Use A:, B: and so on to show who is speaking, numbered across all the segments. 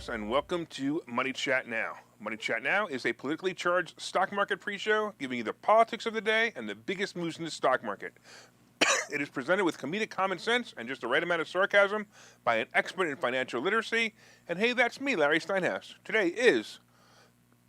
A: Steinhouse, and welcome to Money Chat Now. Money Chat Now is a politically charged stock market pre-show giving you the politics of the day and the biggest moves in the stock market. It is presented with comedic common sense and just the right amount of sarcasm by an expert in financial literacy. And hey, that's me, Larry Steinhouse. Today is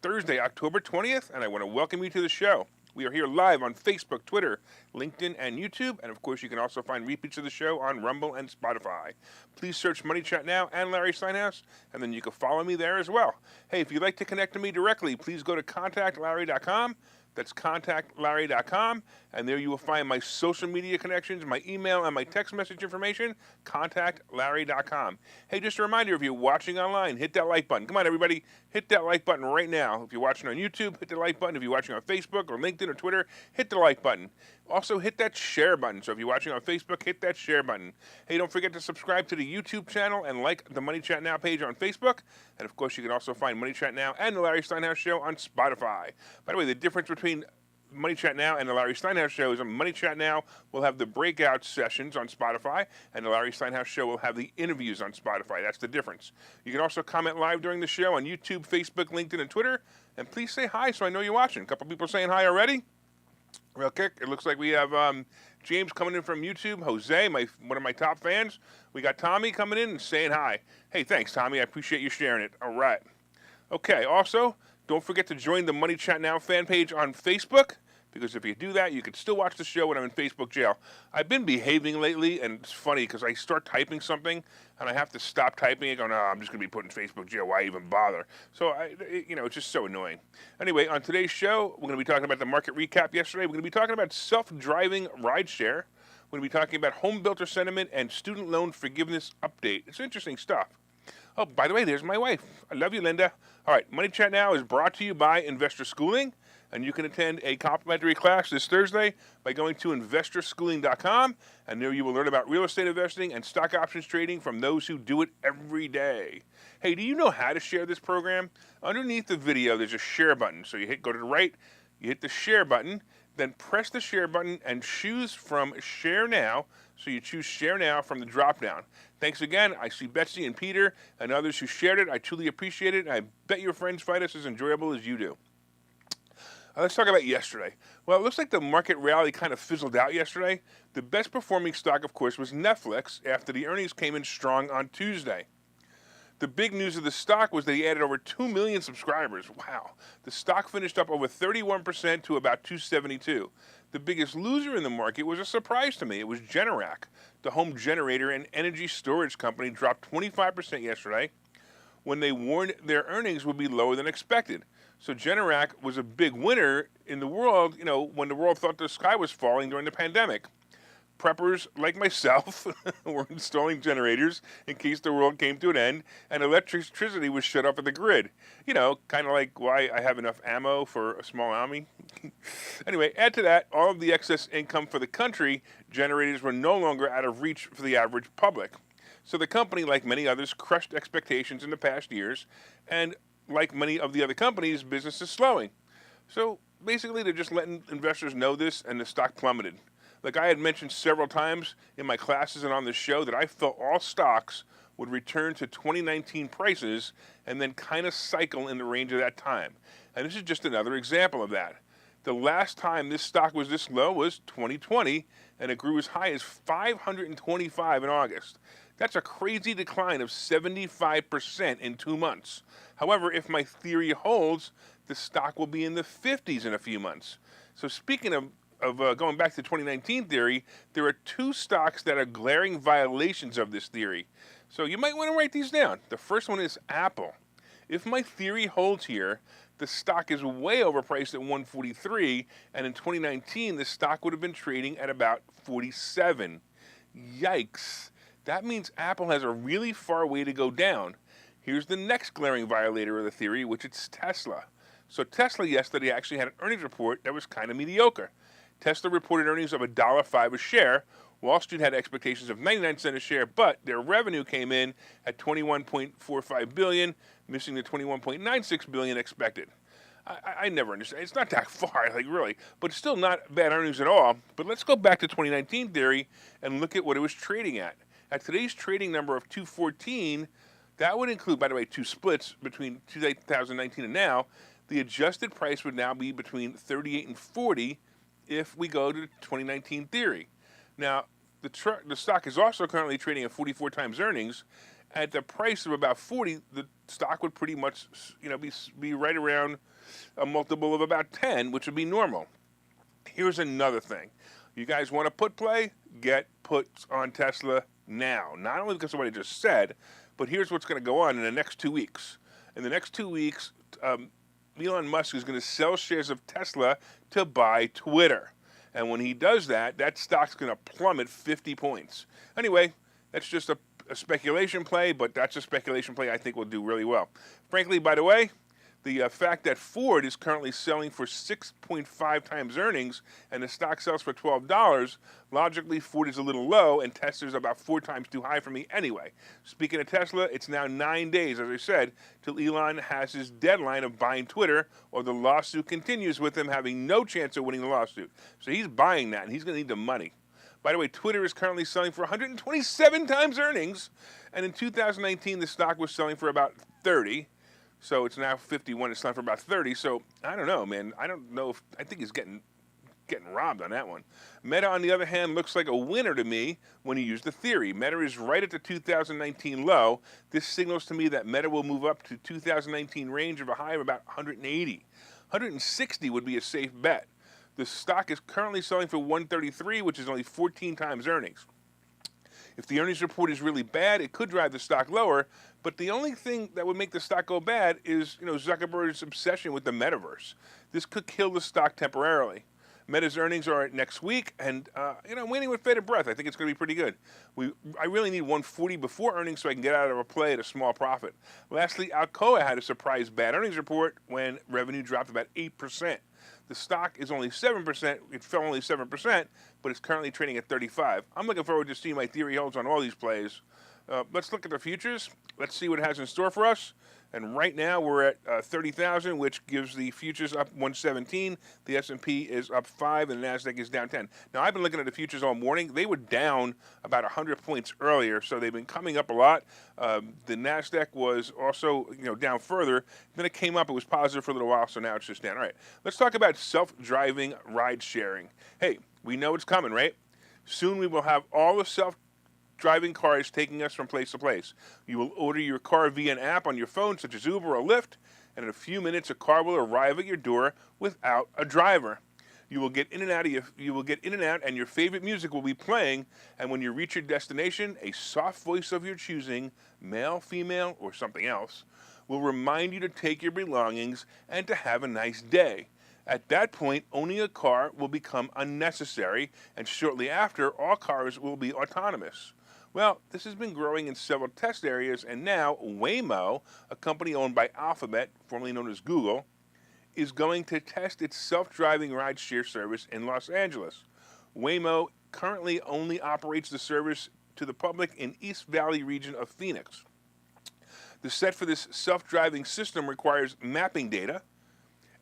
A: Thursday, October 20th, and I want to welcome you to the show. We are here live on Facebook, Twitter, LinkedIn, and YouTube. And of course, you can also find repeats of the show on Rumble and Spotify. Please search Money Chat Now and Larry Steinhouse, and then you can follow me there as well. Hey, if you'd like to connect to me directly, please go to contactlarry.com. That's contactlarry.com, and there you will find my social media connections, my email, and my text message information, contactlarry.com. Hey, just a reminder, if you're watching online, hit that like button. Come on, everybody, hit that like button right now. If you're watching on YouTube, hit the like button. If you're watching on Facebook or LinkedIn or Twitter, hit the like button. Also, hit that share button. So if you're watching on Facebook, hit that share button. Hey, don't forget to subscribe to the YouTube channel and like the Money Chat Now page on Facebook. And of course, you can also find Money Chat Now and the Larry Steinhouse Show on Spotify. By the way, the difference between Money Chat Now and the Larry Steinhouse Show is on Money Chat Now will have the breakout sessions on Spotify, and the Larry Steinhouse Show will have the interviews on Spotify. That's the difference. You can also comment live during the show on YouTube, Facebook, LinkedIn, and Twitter. And please say hi so I know you're watching. A couple people saying hi already. Real quick, it looks like we have James coming in from YouTube, Jose, one of my top fans. We got Tommy coming in and saying hi. Hey, thanks, Tommy. I appreciate you sharing it. All right. Okay, also, don't forget to join the Money Chat Now fan page on Facebook, because if you do that, you can still watch the show when I'm in Facebook jail. I've been behaving lately, and it's funny because I start typing something, and I have to stop typing it, going, oh, I'm just going to be put in Facebook jail. Why even bother? So, it's just so annoying. Anyway, on today's show, we're going to be talking about the market recap yesterday. We're going to be talking about self-driving rideshare. We're going to be talking about home builder sentiment and student loan forgiveness update. It's interesting stuff. Oh, by the way, there's my wife. I love you, Linda. All right, Money Chat Now is brought to you by Investor Schooling, and you can attend a complimentary class this Thursday by going to investorschooling.com, and there you will learn about real estate investing and stock options trading from those who do it every day. Hey, do you know how to share this program? Underneath the video, there's a share button. So go to the right, you hit the share button, then press the share button and choose from Share Now. So you choose Share Now from the drop-down. Thanks again. I see Betsy and Peter and others who shared it. I truly appreciate it, and I bet your friends find us as enjoyable as you do. Let's talk about yesterday. Well, it looks like the market rally kind of fizzled out yesterday. The best performing stock, of course, was Netflix after the earnings came in strong on Tuesday. The big news of the stock was that he added over 2 million subscribers. Wow. The stock finished up over 31% to about 272. The biggest loser in the market was a surprise to me. It was Generac. The home generator and energy storage company dropped 25% yesterday when they warned their earnings would be lower than expected. So Generac was a big winner in the world, when the world thought the sky was falling during the pandemic. Preppers like myself were installing generators in case the world came to an end and electricity was shut off at the grid. Kind of like why I have enough ammo for a small army. Anyway, add to that all of the excess income for the country, generators were no longer out of reach for the average public. So the company, like many others, crushed expectations in the past years, and like many of the other companies, business is slowing. So basically, they're just letting investors know this, and the stock plummeted. Like I had mentioned several times in my classes and on the show that I felt all stocks would return to 2019 prices and then kind of cycle in the range of that time. And this is just another example of that. The last time this stock was this low was 2020, and it grew as high as 525 in August. That's a crazy decline of 75% in 2 months. However, if my theory holds, the stock will be in the 50s in a few months. So speaking of going back to 2019 theory, there are 2 stocks that are glaring violations of this theory. So you might want to write these down. The first one is Apple. If my theory holds here, the stock is way overpriced at 143, and in 2019, the stock would have been trading at about 47. Yikes. That means Apple has a really far way to go down. Here's the next glaring violator of the theory, which is Tesla. So Tesla yesterday actually had an earnings report that was kind of mediocre. Tesla reported earnings of $1.05 a share. Wall Street had expectations of 99 cents a share, but their revenue came in at $21.45 billion, missing the $21.96 billion expected. I never understand. It's not that far, really, but it's still not bad earnings at all. But let's go back to 2019 theory and look at what it was trading at. At today's trading number of 214, That would include, by the way, two splits between 2019 and now. The adjusted price would now be between 38 and 40 if we go to 2019 theory. Now, the stock is also currently trading at 44 times earnings. At the price of about 40, the stock would pretty much, be right around a multiple of about 10, which would be normal. Here's another thing. You guys want to put play? Get puts on Tesla now. Not only because of what I just said, but here's what's going to go on in the next 2 weeks. In the next 2 weeks, Elon Musk is going to sell shares of Tesla to buy Twitter. And when he does that, that stock's going to plummet 50 points. Anyway, that's just a speculation play, but that's a speculation play I think will do really well. Frankly, by the way, the fact that Ford is currently selling for 6.5 times earnings and the stock sells for $12, logically Ford is a little low and Tesla's about 4 times too high for me anyway. Speaking of Tesla, it's now 9 days, as I said, till Elon has his deadline of buying Twitter, or the lawsuit continues with him having no chance of winning the lawsuit. So he's buying that, and he's going to need the money. By the way, Twitter is currently selling for 127 times earnings, and in 2019 the stock was selling for about 30. So it's now 51. It's selling for about 30. So I don't know, man. I don't know if I think he's getting robbed on that one. Meta, on the other hand, looks like a winner to me when you use the theory. Meta is right at the 2019 low. This signals to me that Meta will move up to 2019 range of a high of about 180. 160 would be a safe bet. The stock is currently selling for 133, which is only 14 times earnings. If the earnings report is really bad, it could drive the stock lower, but the only thing that would make the stock go bad is, Zuckerberg's obsession with the metaverse. This could kill the stock temporarily. Meta's earnings are next week, and I'm waiting with bated breath. I think it's going to be pretty good. I really need 140 before earnings so I can get out of a play at a small profit. Lastly, Alcoa had a surprise bad earnings report when revenue dropped about 8%. The stock is only 7%. It fell only 7%, but it's currently trading at 35. I'm looking forward to seeing my theory holds on all these plays. Let's look at the futures. Let's see what it has in store for us. And right now we're at 30,000, which gives the futures up 117. The S&P is up 5, and the Nasdaq is down 10. Now I've been looking at the futures all morning. They were down about 100 points earlier, so they've been coming up a lot. The Nasdaq was also down further. Then it came up. It was positive for a little while, so now it's just down. All right, let's talk about self-driving ride sharing. Hey, we know it's coming, right? Soon we will have all the self-driving cars taking us from place to place. You will order your car via an app on your phone, such as Uber or Lyft, and in a few minutes a car will arrive at your door without a driver. You will get in and out, and your favorite music will be playing, and when you reach your destination, a soft voice of your choosing, male, female, or something else, will remind you to take your belongings and to have a nice day. At that point, owning a car will become unnecessary, and shortly after, all cars will be autonomous. Well, this has been growing in several test areas, and now Waymo, a company owned by Alphabet, formerly known as Google, is going to test its self-driving rideshare service in Los Angeles. Waymo currently only operates the service to the public in East Valley region of Phoenix. The set for this self-driving system requires mapping data,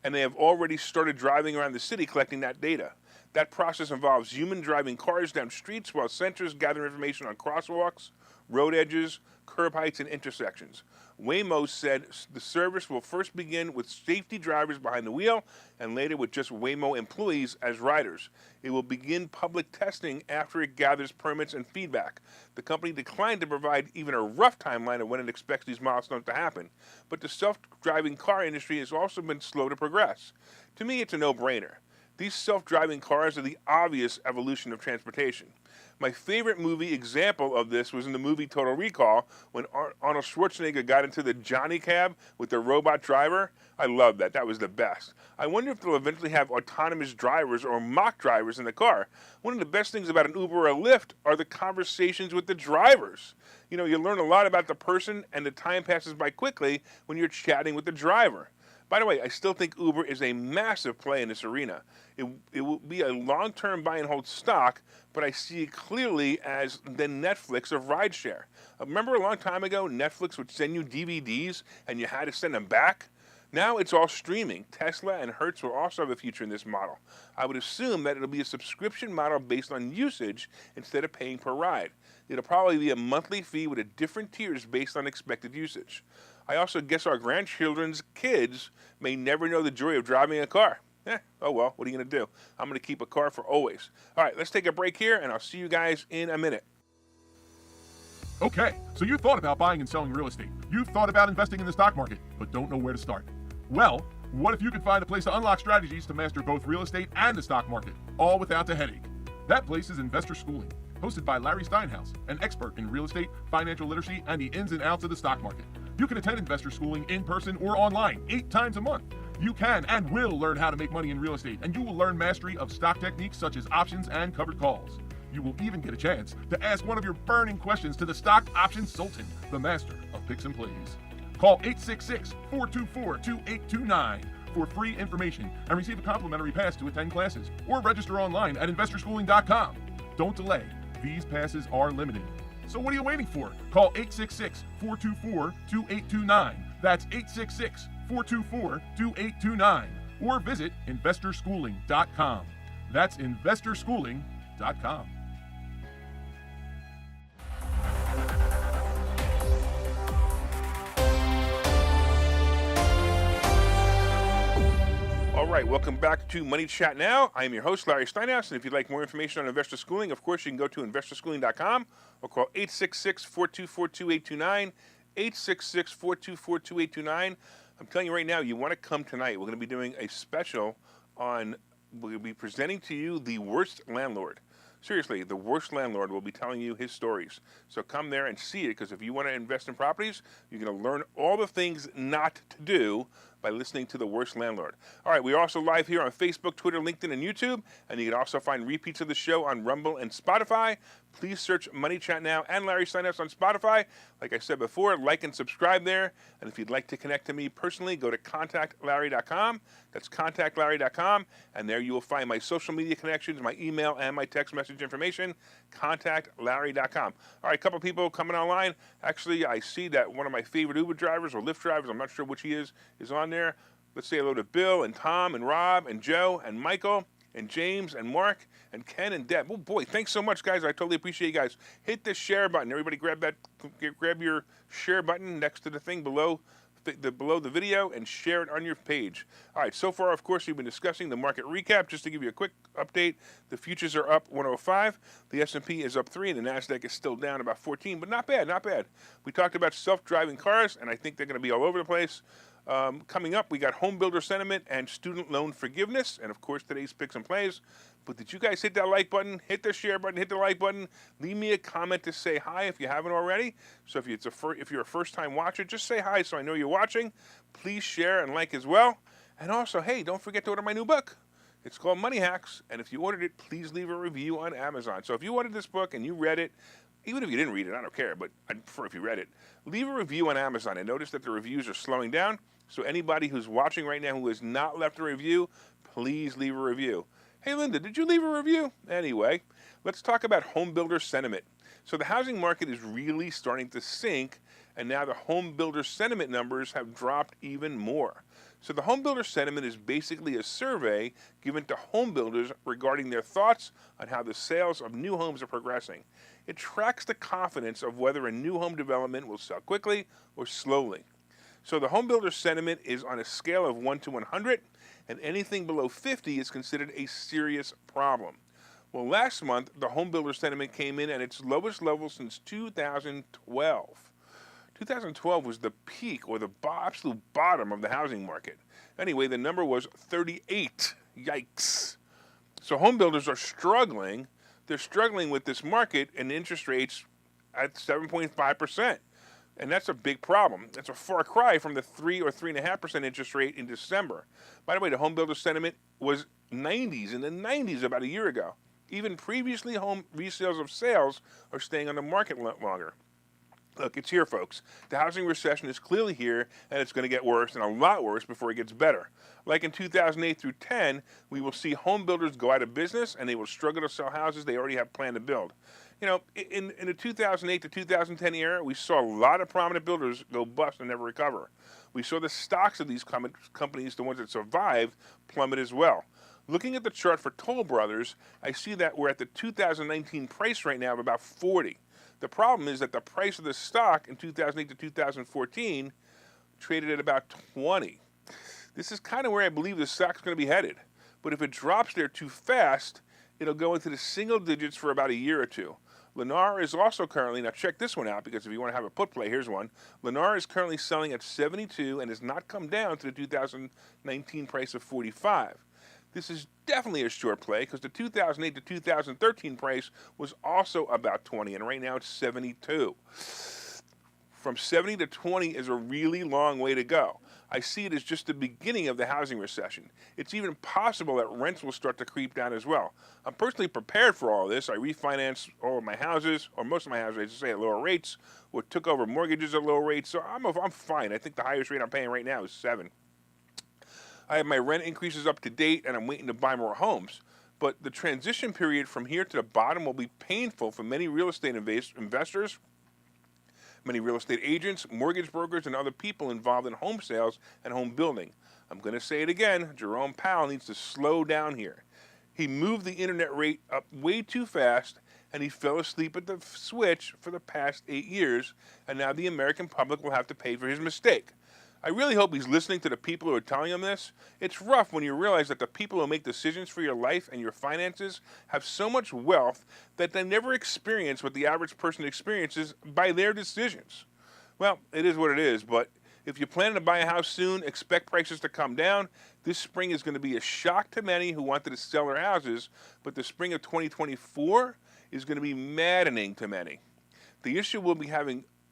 A: and they have already started driving around the city collecting that data. That process involves human driving cars down streets while sensors gather information on crosswalks, road edges, curb heights, and intersections. Waymo said the service will first begin with safety drivers behind the wheel and later with just Waymo employees as riders. It will begin public testing after it gathers permits and feedback. The company declined to provide even a rough timeline of when it expects these milestones to happen, but the self-driving car industry has also been slow to progress. To me, it's a no-brainer. These self-driving cars are the obvious evolution of transportation. My favorite movie example of this was in the movie Total Recall when Arnold Schwarzenegger got into the Johnny cab with the robot driver. I love that. That was the best. I wonder if they'll eventually have autonomous drivers or mock drivers in the car. One of the best things about an Uber or a Lyft are the conversations with the drivers. You learn a lot about the person, and the time passes by quickly when you're chatting with the driver. By the way, I still think Uber is a massive play in this arena. It will be a long-term buy and hold stock, but I see it clearly as the Netflix of rideshare. Remember a long time ago, Netflix would send you DVDs and you had to send them back? Now it's all streaming. Tesla and Hertz will also have a future in this model. I would assume that it'll be a subscription model based on usage instead of paying per ride. It'll probably be a monthly fee with a different tiers based on expected usage. I also guess our grandchildren's kids may never know the joy of driving a car. Oh well, what are you going to do? I'm going to keep a car for always. All right, let's take a break here, and I'll see you guys in a minute.
B: Okay, so you thought about buying and selling real estate. You've thought about investing in the stock market, but don't know where to start. Well, what if you could find a place to unlock strategies to master both real estate and the stock market, all without the headache? That place is Investor Schooling, hosted by Larry Steinhouse, an expert in real estate, financial literacy, and the ins and outs of the stock market. You can attend Investor Schooling in person or online 8 times a month. You can and will learn how to make money in real estate, and you will learn mastery of stock techniques such as options and covered calls. You will even get a chance to ask one of your burning questions to the stock option sultan, the master of picks and plays. Call 866-424-2829 for free information and receive a complimentary pass to attend classes, or register online at investorschooling.com. Don't delay. These passes are limited. So what are you waiting for? Call 866-424-2829. That's 866-424-2829. Or visit investorschooling.com. That's investorschooling.com.
A: All right, welcome back to Money Chat Now. I am your host, Larry Steinhouse, and if you'd like more information on investor schooling, of course, you can go to investorschooling.com or call 866-424-2829, 866-424-2829. I'm telling you right now, you want to come tonight. We're going to be doing a special on, we're going to be presenting to you the worst landlord. Seriously, the worst landlord will be telling you his stories. So come there and see it, because if you want to invest in properties, you're going to learn all the things not to do by listening to the worst landlord. All right, we're also live here on Facebook, Twitter, LinkedIn, and YouTube, and you can also find repeats of the show on Rumble and Spotify. Please search Money Chat Now and Larry Steinhouse on Spotify. Like I said before, like and subscribe there. And if you'd like to connect to me personally, go to contactlarry.com. That's contactlarry.com, and there you will find my social media connections, my email, and my text message information, contactlarry.com. All right, a couple people coming online. Actually, I see that one of my favorite Uber drivers or Lyft drivers, I'm not sure which he is on there. Let's say hello to Bill and Tom and Rob and Joe and Michael and James and Mark and Ken and Deb. Oh boy, thanks so much, guys. I totally appreciate you guys. Hit the share button. Everybody grab your share button next to the thing below the video and share it on your page. All right, so far, of course, we've been discussing the market recap. Just to give you a quick update, the futures are up 105, the S&P is up 3, and the NASDAQ is still down about 14, but not bad, not bad. We talked about self-driving cars, and I think they're going to be all over the place. Coming up, we got home builder sentiment and student loan forgiveness, and of course today's picks and plays. But did you guys hit that like button, hit the share button, hit the like button? Leave me a comment to say hi if you haven't already. So if you're a first-time watcher, just say hi so I know you're watching. Please share and like as well. And also, hey, don't forget to order my new book. It's called Money Hacks, and if you ordered it, please leave a review on Amazon. So if you ordered this book and you read it, even if you didn't read it, I don't care, but I'd prefer if you read it. Leave a review on Amazon. I noticed that the reviews are slowing down. So anybody who's watching right now who has not left a review, please leave a review. Hey, Linda, did you leave a review? Anyway, let's talk about home builder sentiment. So the housing market is really starting to sink, and now the home builder sentiment numbers have dropped even more. So the home builder sentiment is basically a survey given to home builders regarding their thoughts on how the sales of new homes are progressing. It tracks the confidence of whether a new home development will sell quickly or slowly. So the home builder sentiment is on a scale of 1 to 100, and anything below 50 is considered a serious problem. Well, last month, the home builder sentiment came in at its lowest level since 2012. 2012 was the peak or the absolute bottom of the housing market. Anyway, the number was 38. Yikes. So home builders are struggling. They're struggling with this market and interest rates at 7.5%. And that's a big problem. That's a far cry from the 3 or 3.5% interest rate in December. By the way, the home builder sentiment was in the 90s about a year ago. Even previously home resales of sales are staying on the market longer. Look, it's here, folks. The housing recession is clearly here, and it's going to get worse, and a lot worse before it gets better. Like in 2008 through 10, we will see home builders go out of business, and they will struggle to sell houses they already have planned to build. You know, in the 2008 to 2010 era, we saw a lot of prominent builders go bust and never recover. We saw the stocks of these companies, the ones that survived, plummet as well. Looking at the chart for Toll Brothers, I see that we're at the 2019 price right now of about 40. The problem is that the price of the stock in 2008 to 2014 traded at about 20. This is kind of where I believe the stock's going to be headed. But if it drops there too fast, it'll go into the single digits for about a year or two. Lennar is also currently, now check this one out, because if you want to have a put play, here's one. Lennar is currently selling at 72 and has not come down to the 2019 price of 45. This is definitely a short play because the 2008 to 2013 price was also about 20, and right now it's 72. From 70 to 20 is a really long way to go. I see it as just the beginning of the housing recession. It's even possible that rents will start to creep down as well. I'm personally prepared for all of this. I refinanced all of my houses, or most of my houses, I should say, at lower rates, or took over mortgages at low rates, so I'm fine. I think the highest rate I'm paying right now is 7. I have my rent increases up to date, and I'm waiting to buy more homes. But the transition period from here to the bottom will be painful for many real estate investors, many real estate agents, mortgage brokers, and other people involved in home sales and home building. I'm going to say it again, Jerome Powell needs to slow down here. He moved the internet rate up way too fast, and he fell asleep at the switch for the past 8 years, and now the American public will have to pay for his mistake. I really hope he's listening to the people who are telling him this. It's rough when you realize that the people who make decisions for your life and your finances have so much wealth that they never experience what the average person experiences by their decisions. Well, it is what it is, but if you plan to buy a house soon, expect prices to come down. This spring is going to be a shock to many who wanted to sell their houses, but the spring of 2024 is going to be maddening to many. The issue will be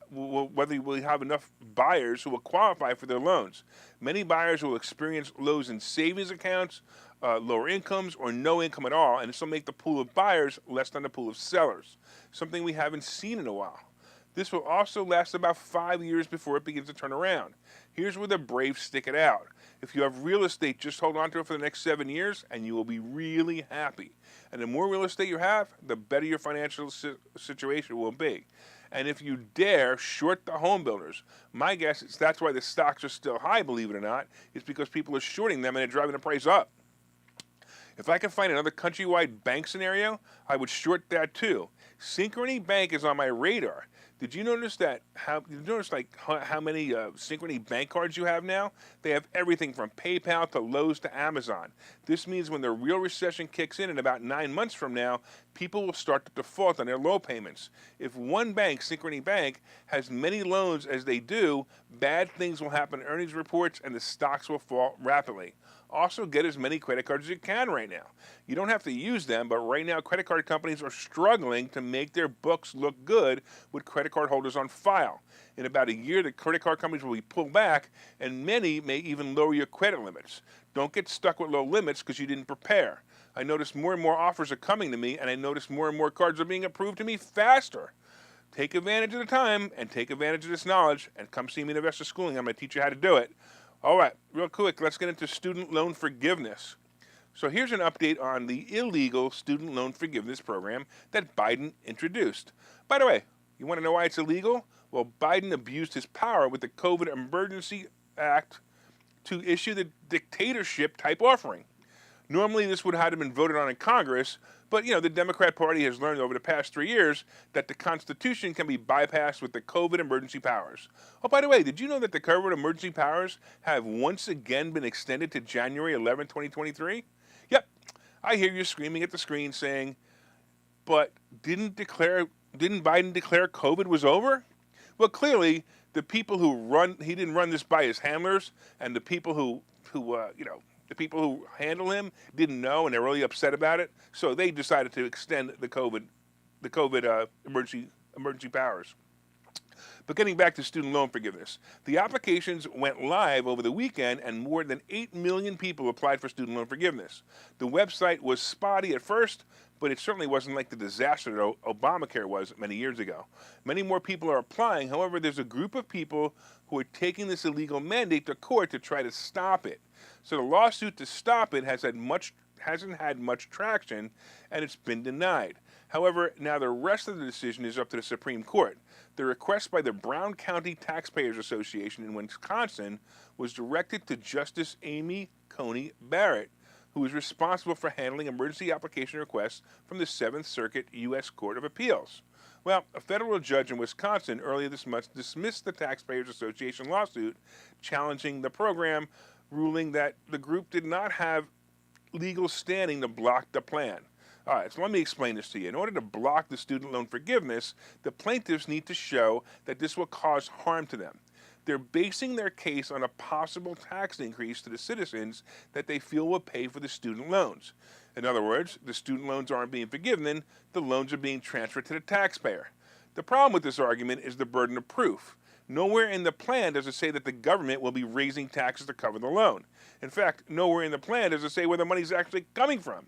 A: whether we have enough buyers who will qualify for their loans. Many buyers will experience lows in savings accounts, lower incomes, or no income at all, and this will make the pool of buyers less than the pool of sellers, something we haven't seen in a while. This will also last about 5 years before it begins to turn around. Here's where the brave stick it out. If you have real estate, just hold on to it for the next 7 years, and you will be really happy. And the more real estate you have, the better your financial situation will be. And if you dare short the home builders, my guess is that's why the stocks are still high, believe it or not, is because people are shorting them and they're driving the price up. If I can find another countrywide bank scenario, I would short that too. Synchrony Bank is on my radar. Did you notice that? How many Synchrony bank cards you have now? They have everything from PayPal to Lowe's to Amazon. This means when the real recession kicks in about 9 months from now, people will start to default on their loan payments. If one bank, Synchrony Bank, has many loans as they do, bad things will happen in earnings reports and the stocks will fall rapidly. Also, get as many credit cards as you can right now. You don't have to use them, but right now credit card companies are struggling to make their books look good with credit card holders on file. In about a year, the credit card companies will be pulled back, and many may even lower your credit limits. Don't get stuck with low limits because you didn't prepare. I notice more and more offers are coming to me, and I notice more and more cards are being approved to me faster. Take advantage of the time and take advantage of this knowledge, and come see me in Investor Schooling. I'm going to teach you how to do it. All right, real quick, let's get into student loan forgiveness. So here's an update on the illegal student loan forgiveness program that Biden introduced. By the way, you want to know why it's illegal? Well, Biden abused his power with the COVID Emergency Act to issue the dictatorship-type offering. Normally, this would have been voted on in Congress, but, the Democrat Party has learned over the past 3 years that the Constitution can be bypassed with the COVID emergency powers. Oh, by the way, did you know that the COVID emergency powers have once again been extended to January 11, 2023? Yep, I hear you screaming at the screen saying, but didn't Biden declare COVID was over? Well, clearly, the people he didn't run this by his handlers, and the people the people who handle him didn't know, and they're really upset about it. So they decided to extend the COVID emergency powers. But getting back to student loan forgiveness, the applications went live over the weekend, and more than 8 million people applied for student loan forgiveness. The website was spotty at first, but it certainly wasn't like the disaster that Obamacare was many years ago. Many more people are applying. However, there's a group of people who are taking this illegal mandate to court to try to stop it. So the lawsuit to stop it hasn't had much traction, and it's been denied. However, now the rest of the decision is up to the Supreme Court. The request by the Brown County Taxpayers Association in Wisconsin was directed to Justice Amy Coney Barrett, who is responsible for handling emergency application requests from the 7th Circuit U.S. Court of Appeals. Well, a federal judge in Wisconsin earlier this month dismissed the Taxpayers Association lawsuit challenging the program, ruling that the group did not have legal standing to block the plan. All right, so let me explain this to you. In order to block the student loan forgiveness, the plaintiffs need to show that this will cause harm to them. They're basing their case on a possible tax increase to the citizens that they feel will pay for the student loans. In other words, the student loans aren't being forgiven, the loans are being transferred to the taxpayer. The problem with this argument is the burden of proof. Nowhere in the plan does it say that the government will be raising taxes to cover the loan. In fact, nowhere in the plan does it say where the money's actually coming from.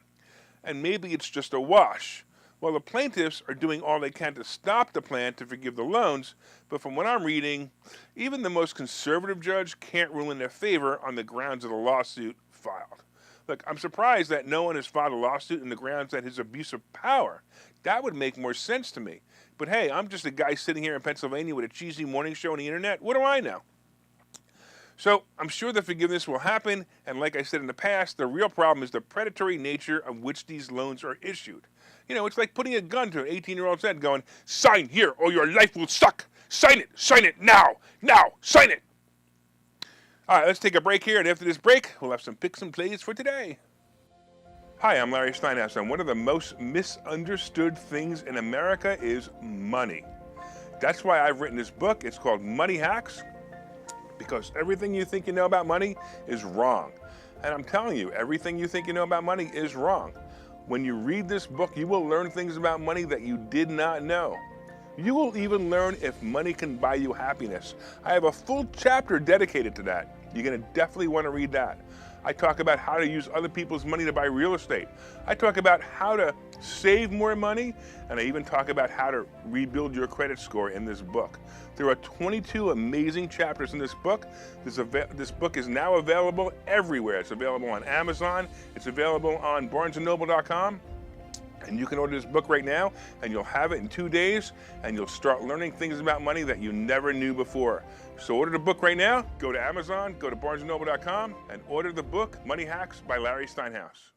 A: And maybe it's just a wash. Well, the plaintiffs are doing all they can to stop the plan to forgive the loans, but from what I'm reading, even the most conservative judge can't rule in their favor on the grounds of the lawsuit filed. Look, I'm surprised that no one has filed a lawsuit on the grounds that his abuse of power. That would make more sense to me. But hey, I'm just a guy sitting here in Pennsylvania with a cheesy morning show on the internet. What do I know? So I'm sure the forgiveness will happen, and like I said in the past, the real problem is the predatory nature of which these loans are issued. You know, it's like putting a gun to an 18-year-old's head going, sign here or your life will suck. Sign it now, sign it. All right, let's take a break here, and after this break, we'll have some picks and plays for today. Hi, I'm Larry Steinhouse, and one of the most misunderstood things in America is money. That's why I've written this book. It's called Money Hacks, because everything you think you know about money is wrong. And I'm telling you, everything you think you know about money is wrong. When you read this book, you will learn things about money that you did not know. You will even learn if money can buy you happiness. I have a full chapter dedicated to that. You're going to definitely want to read that. I talk about how to use other people's money to buy real estate. I talk about how to save more money, and I even talk about how to rebuild your credit score in this book. There are 22 amazing chapters in this book. This book is now available everywhere. It's available on Amazon. It's available on barnesandnoble.com. And you can order this book right now, and you'll have it in 2 days, and you'll start learning things about money that you never knew before. So order the book right now. Go to Amazon, go to barnesandnoble.com, and order the book, Money Hacks by Larry Steinhouse.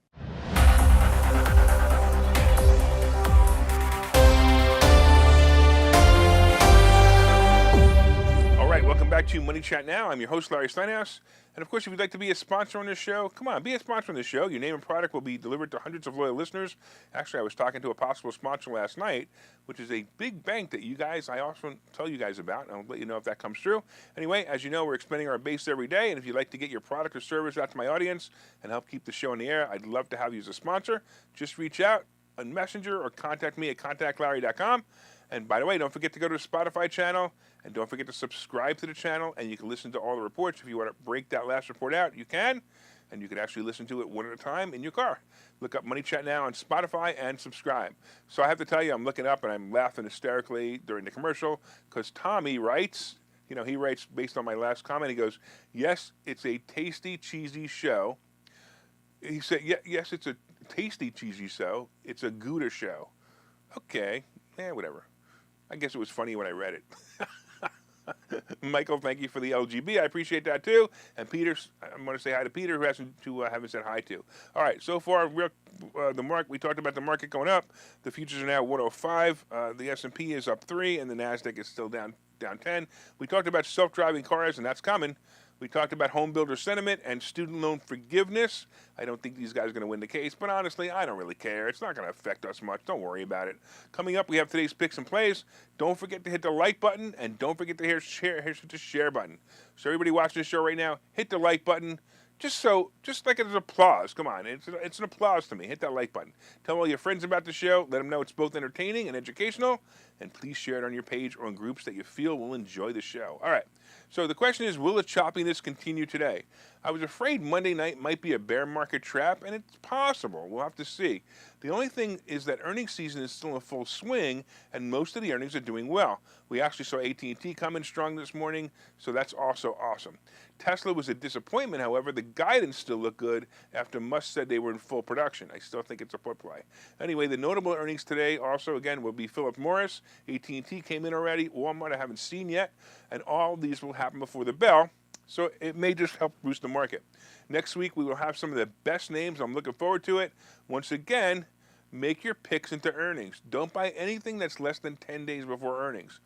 A: All right, welcome back to Money Chat Now. I'm your host, Larry Steinhouse. And of course, if you'd like to be a sponsor on this show, come on, be a sponsor on this show. Your name and product will be delivered to hundreds of loyal listeners. Actually, I was talking to a possible sponsor last night, which is a big bank that I often tell you guys about, and I'll let you know if that comes true. Anyway, as you know, we're expanding our base every day, and if you'd like to get your product or service out to my audience and help keep the show in the air, I'd love to have you as a sponsor. Just reach out on Messenger or contact me at contactlarry.com. And by the way, don't forget to go to the Spotify channel, and don't forget to subscribe to the channel, and you can listen to all the reports. If you want to break that last report out, you can, and you can actually listen to it one at a time in your car. Look up Money Chat Now on Spotify and subscribe. So I have to tell you, I'm looking up, and I'm laughing hysterically during the commercial, because Tommy writes, he writes based on my last comment, he goes, yes, it's a tasty, cheesy show. He said, yes, it's a tasty, cheesy show. It's a Gouda show. Okay, whatever. I guess it was funny when I read it. Michael, thank you for the LGB. I appreciate that too. And Peter, I'm going to say hi to Peter, who haven't said hi to. All right, so far, we talked about the market going up. The futures are now 105. The S&P is up 3, and the Nasdaq is still down 10. We talked about self-driving cars, and that's coming. We talked about home builder sentiment and student loan forgiveness. I don't think these guys are going to win the case, but honestly, I don't really care. It's not going to affect us much. Don't worry about it. Coming up, we have today's picks and plays. Don't forget to hit the like button, and don't forget to hit the share button. So everybody watching this show right now, hit the like button. Just like it's applause. Come on, it's an applause to me. Hit that like button. Tell all your friends about the show. Let them know it's both entertaining and educational. And please share it on your page or in groups that you feel will enjoy the show. All right. So the question is, will the choppiness continue today? I was afraid Monday night might be a bear market trap, and it's possible. We'll have to see. The only thing is that earnings season is still in full swing, and most of the earnings are doing well. We actually saw AT&T come in strong this morning, so that's also awesome. Tesla was a disappointment, however. The guidance still looked good after Musk said they were in full production. I still think it's a put play. Anyway, the notable earnings today also, again, will be Philip Morris. AT&T came in already. Walmart I haven't seen yet, and all these will happen before the bell. So it may just help boost the market. Next week, we will have some of the best names. I'm looking forward to it. Once again, Make your picks into earnings. Don't buy anything that's less than 10 days before earnings.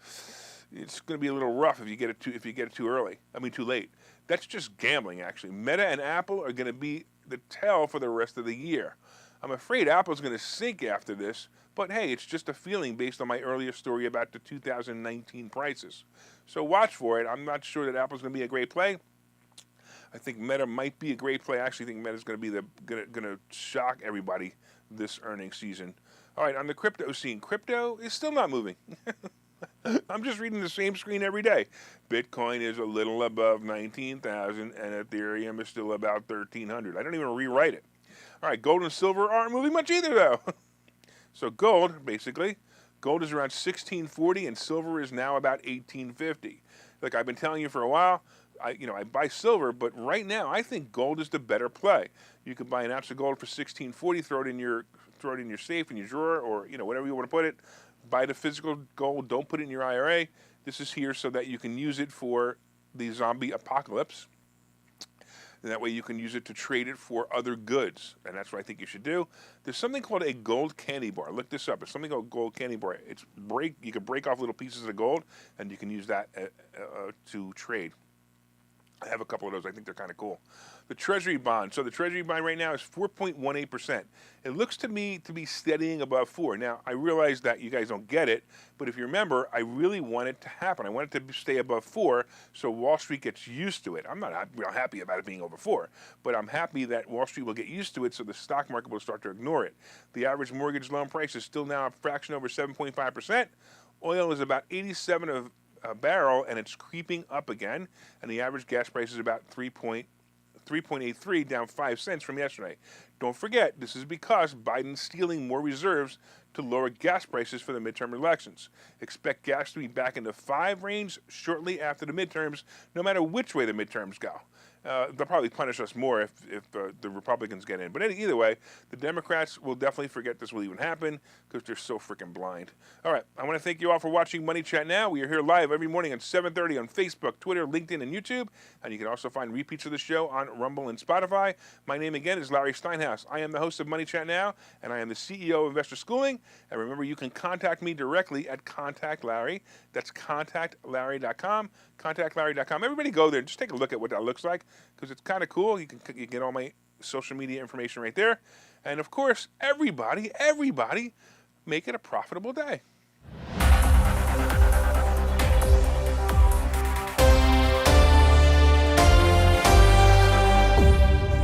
A: It's going to be a little rough if you get it too early. I mean, too late. That's just gambling, actually. Meta and Apple are going to be the tell for the rest of the year. I'm afraid Apple's going to sink after this, but hey, it's just a feeling based on my earlier story about the 2019 prices. So watch for it. I'm not sure that Apple's going to be a great play. I think Meta might be a great play. I actually think Meta's going to be going to shock everybody this earnings season. All right, on the crypto scene, crypto is still not moving. I'm just reading the same screen every day. Bitcoin is a little above 19,000 and Ethereum is still about 1,300. I don't even rewrite it. All right, gold and silver aren't moving much either, though. So gold, basically, gold is around 1640 and silver is now about 1850. Like I've been telling you for a while, I buy silver, but right now I think gold is the better play. You could buy an ounce of gold for 1640, throw it in your safe, in your drawer, or whatever you want to put it. Buy the physical gold. Don't put it in your IRA. This is here so that you can use it for the zombie apocalypse. And that way you can use it to trade it for other goods. And that's what I think you should do. There's something called a gold candy bar. Look this up. It's something called gold candy bar. You can break off little pieces of gold, and you can use that to trade. I have a couple of those. I think they're kind of cool. The Treasury bond. So the Treasury bond right now is 4.18%. It looks to me to be steadying above 4. Now, I realize that you guys don't get it, but if you remember, I really want it to happen. I want it to stay above 4 so Wall Street gets used to it. I'm not real happy about it being over 4, but I'm happy that Wall Street will get used to it so the stock market will start to ignore it. The average mortgage loan price is still now a fraction over 7.5%. Oil is about 87 of a barrel, and it's creeping up again, and the average gas price is about 3.83, down 5 cents from yesterday. Don't forget, this is because Biden's stealing more reserves to lower gas prices for the midterm elections. Expect gas to be back in the 5 range shortly after the midterms, no matter which way the midterms go. They'll probably punish us more if the Republicans get in. But either way, the Democrats will definitely forget this will even happen because they're so freaking blind. All right, I want to thank you all for watching Money Chat Now. We are here live every morning at 7:30 on Facebook, Twitter, LinkedIn, and YouTube. And you can also find repeats of the show on Rumble and Spotify. My name again is Larry Steinhouse. I am the host of Money Chat Now, and I am the CEO of Investor Schooling. And remember, you can contact me directly at Contact Larry. That's contactlarry.com. Contactlarry.com. Everybody go there and just take a look at what that looks like because it's kind of cool. You can get all my social media information right there. And of course, everybody, make it a profitable day.